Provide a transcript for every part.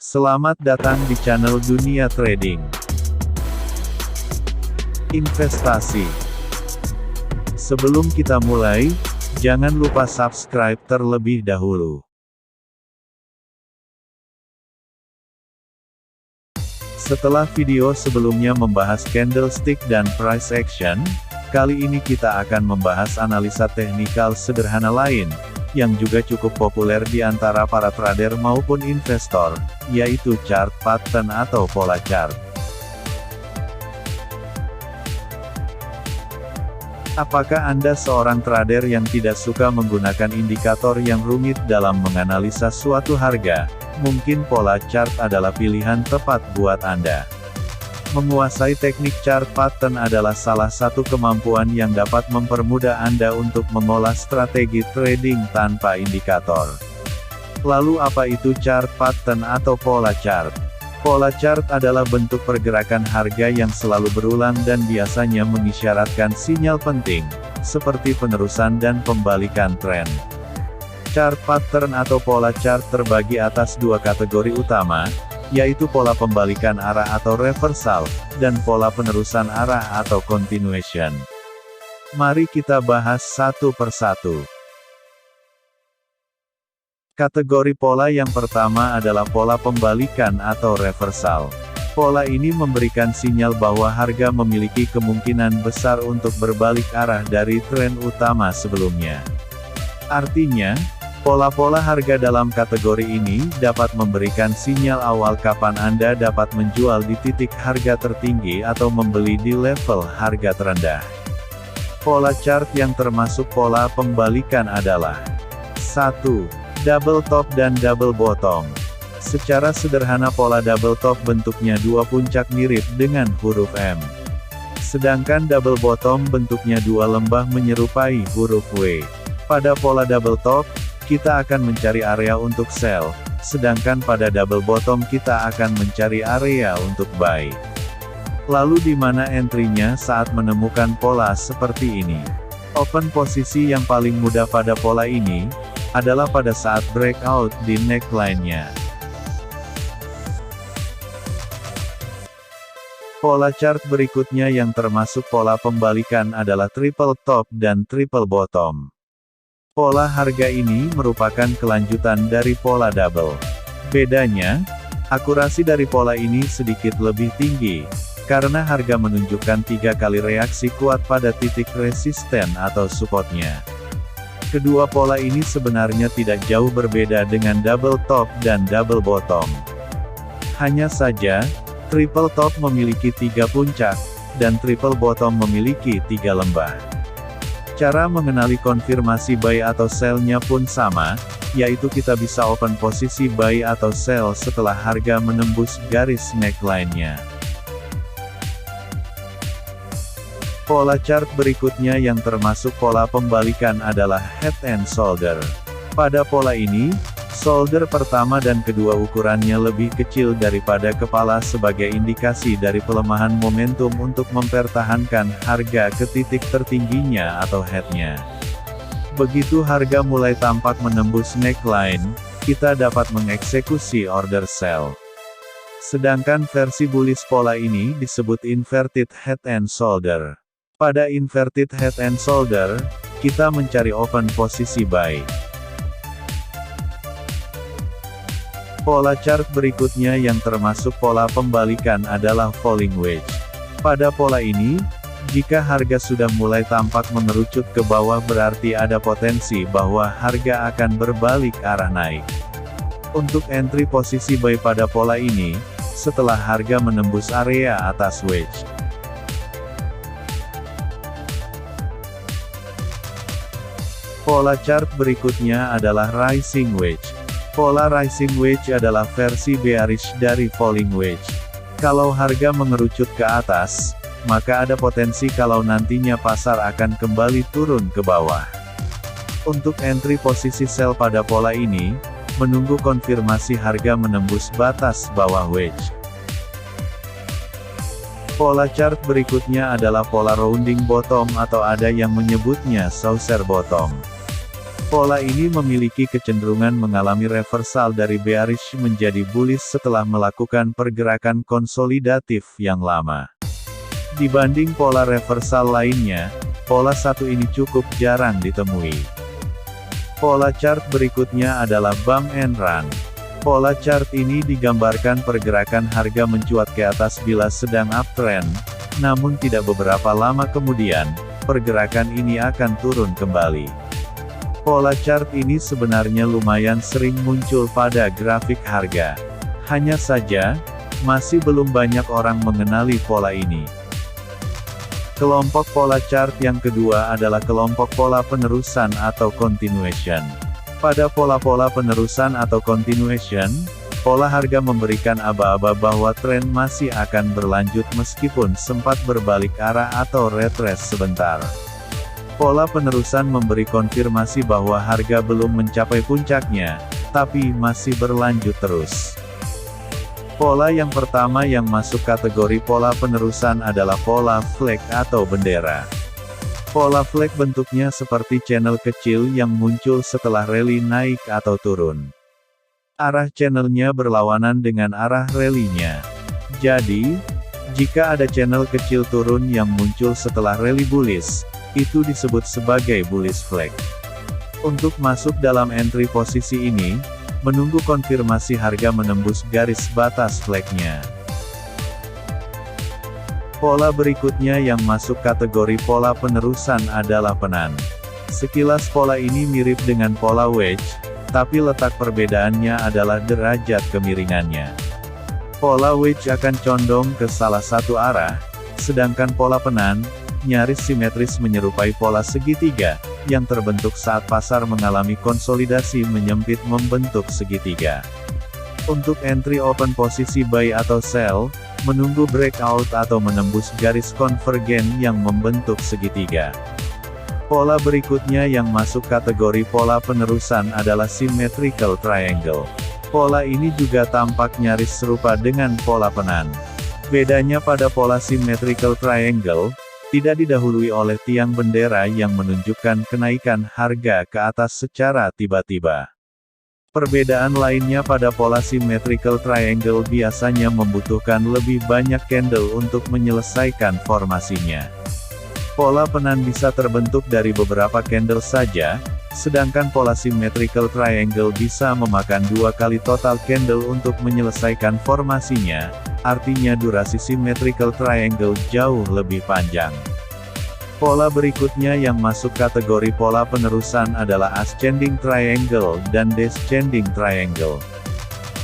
Selamat datang di channel Dunia Trading Investasi. Sebelum kita mulai, jangan lupa subscribe terlebih dahulu. Setelah video sebelumnya membahas candlestick dan price action, kali ini kita akan membahas analisa teknikal sederhana lain, yang juga cukup populer di antara para trader maupun investor, yaitu chart pattern atau pola chart. Apakah Anda seorang trader yang tidak suka menggunakan indikator yang rumit dalam menganalisa suatu harga? Mungkin pola chart adalah pilihan tepat buat Anda. Menguasai teknik chart pattern adalah salah satu kemampuan yang dapat mempermudah Anda untuk mengolah strategi trading tanpa indikator. Lalu apa itu chart pattern atau pola chart? Pola chart adalah bentuk pergerakan harga yang selalu berulang dan biasanya mengisyaratkan sinyal penting, seperti penerusan dan pembalikan tren. Chart pattern atau pola chart terbagi atas dua kategori utama, yaitu pola pembalikan arah atau reversal, dan pola penerusan arah atau continuation. Mari kita bahas satu persatu. Kategori pola yang pertama adalah pola pembalikan atau reversal. Pola ini memberikan sinyal bahwa harga memiliki kemungkinan besar untuk berbalik arah dari tren utama sebelumnya. Artinya, pola-pola harga dalam kategori ini dapat memberikan sinyal awal kapan Anda dapat menjual di titik harga tertinggi atau membeli di level harga terendah. Pola chart yang termasuk pola pembalikan adalah 1. Double top dan double bottom. Secara sederhana pola double top bentuknya dua puncak mirip dengan huruf M. Sedangkan double bottom bentuknya dua lembah menyerupai huruf W. Pada pola double top, kita akan mencari area untuk sell, sedangkan pada double bottom kita akan mencari area untuk buy. Lalu di mana entry-nya saat menemukan pola seperti ini? Open posisi yang paling mudah pada pola ini adalah pada saat breakout di neckline-nya. Pola chart berikutnya yang termasuk pola pembalikan adalah triple top dan triple bottom. Pola harga ini merupakan kelanjutan dari pola double. Bedanya, akurasi dari pola ini sedikit lebih tinggi, karena harga menunjukkan 3 kali reaksi kuat pada titik resisten atau supportnya. Kedua pola ini sebenarnya tidak jauh berbeda dengan double top dan double bottom. Hanya saja, triple top memiliki 3 puncak, dan triple bottom memiliki 3 lembah. Cara mengenali konfirmasi buy atau sell-nya pun sama, yaitu kita bisa open posisi buy atau sell setelah harga menembus garis neckline-nya. Pola chart berikutnya yang termasuk pola pembalikan adalah head and shoulder. Pada pola ini, shoulder pertama dan kedua ukurannya lebih kecil daripada kepala sebagai indikasi dari pelemahan momentum untuk mempertahankan harga ke titik tertingginya atau head-nya. Begitu harga mulai tampak menembus neckline, kita dapat mengeksekusi order sell. Sedangkan versi bullish pola ini disebut inverted head and shoulder. Pada inverted head and shoulder, kita mencari open posisi buy. Pola chart berikutnya yang termasuk pola pembalikan adalah falling wedge. Pada pola ini, jika harga sudah mulai tampak mengerucut ke bawah berarti ada potensi bahwa harga akan berbalik arah naik. Untuk entry posisi buy pada pola ini, setelah harga menembus area atas wedge. Pola chart berikutnya adalah rising wedge. Pola rising wedge adalah versi bearish dari falling wedge. Kalau harga mengerucut ke atas, maka ada potensi kalau nantinya pasar akan kembali turun ke bawah. Untuk entry posisi sell pada pola ini, menunggu konfirmasi harga menembus batas bawah wedge. Pola chart berikutnya adalah pola rounding bottom atau ada yang menyebutnya saucer bottom. Pola ini memiliki kecenderungan mengalami reversal dari bearish menjadi bullish setelah melakukan pergerakan konsolidatif yang lama. Dibanding pola reversal lainnya, pola satu ini cukup jarang ditemui. Pola chart berikutnya adalah bump and run. Pola chart ini digambarkan pergerakan harga mencuat ke atas bila sedang uptrend, namun tidak beberapa lama kemudian, pergerakan ini akan turun kembali. Pola chart ini sebenarnya lumayan sering muncul pada grafik harga. Hanya saja, masih belum banyak orang mengenali pola ini. Kelompok pola chart yang kedua adalah kelompok pola penerusan atau continuation. Pada pola-pola penerusan atau continuation, pola harga memberikan aba-aba bahwa tren masih akan berlanjut meskipun sempat berbalik arah atau retrace sebentar. Pola penerusan memberi konfirmasi bahwa harga belum mencapai puncaknya, tapi masih berlanjut terus. Pola yang pertama yang masuk kategori pola penerusan adalah pola flag atau bendera. Pola flag bentuknya seperti channel kecil yang muncul setelah rally naik atau turun. Arah channelnya berlawanan dengan arah rally-nya. Jadi, jika ada channel kecil turun yang muncul setelah rally bullish, itu disebut sebagai bullish flag. Untuk masuk dalam entry posisi ini, menunggu konfirmasi harga menembus garis batas flagnya. Pola berikutnya yang masuk kategori pola penerusan adalah penan. Sekilas pola ini mirip dengan pola wedge, tapi letak perbedaannya adalah derajat kemiringannya. Pola wedge akan condong ke salah satu arah, sedangkan pola penan nyaris simetris menyerupai pola segitiga, yang terbentuk saat pasar mengalami konsolidasi menyempit membentuk segitiga. Untuk entry open posisi buy atau sell, menunggu breakout atau menembus garis konvergen yang membentuk segitiga. Pola berikutnya yang masuk kategori pola penerusan adalah symmetrical triangle. Pola ini juga tampak nyaris serupa dengan pola penan. Bedanya pada pola symmetrical triangle, tidak didahului oleh tiang bendera yang menunjukkan kenaikan harga ke atas secara tiba-tiba. Perbedaan lainnya pada pola symmetrical triangle biasanya membutuhkan lebih banyak candle untuk menyelesaikan formasinya. Pola penan bisa terbentuk dari beberapa candle saja, sedangkan pola symmetrical triangle bisa memakan 2 kali total candle untuk menyelesaikan formasinya, artinya durasi symmetrical triangle jauh lebih panjang. Pola berikutnya yang masuk kategori pola penerusan adalah ascending triangle dan descending triangle.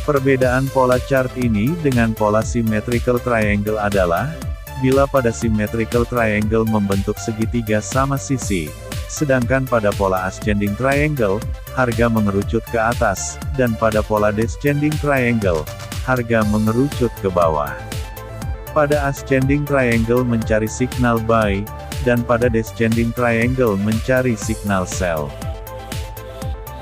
Perbedaan pola chart ini dengan pola symmetrical triangle adalah, bila pada symmetrical triangle membentuk segitiga sama sisi, sedangkan pada pola ascending triangle, harga mengerucut ke atas, dan pada pola descending triangle, harga mengerucut ke bawah. Pada ascending triangle mencari signal buy, dan pada descending triangle mencari signal sell.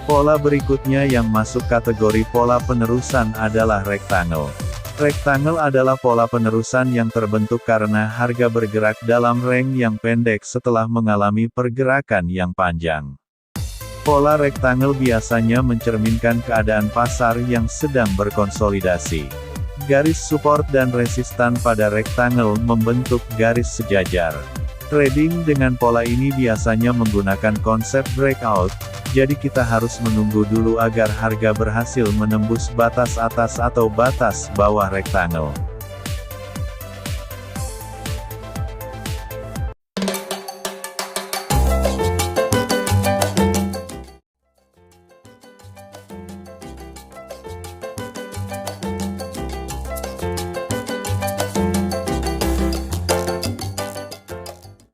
Pola berikutnya yang masuk kategori pola penerusan adalah rectangle. Rectangle adalah pola penerusan yang terbentuk karena harga bergerak dalam range yang pendek setelah mengalami pergerakan yang panjang. Pola rectangle biasanya mencerminkan keadaan pasar yang sedang berkonsolidasi. Garis support dan resistan pada rectangle membentuk garis sejajar. Trading dengan pola ini biasanya menggunakan konsep breakout, jadi kita harus menunggu dulu agar harga berhasil menembus batas atas atau batas bawah rectangle.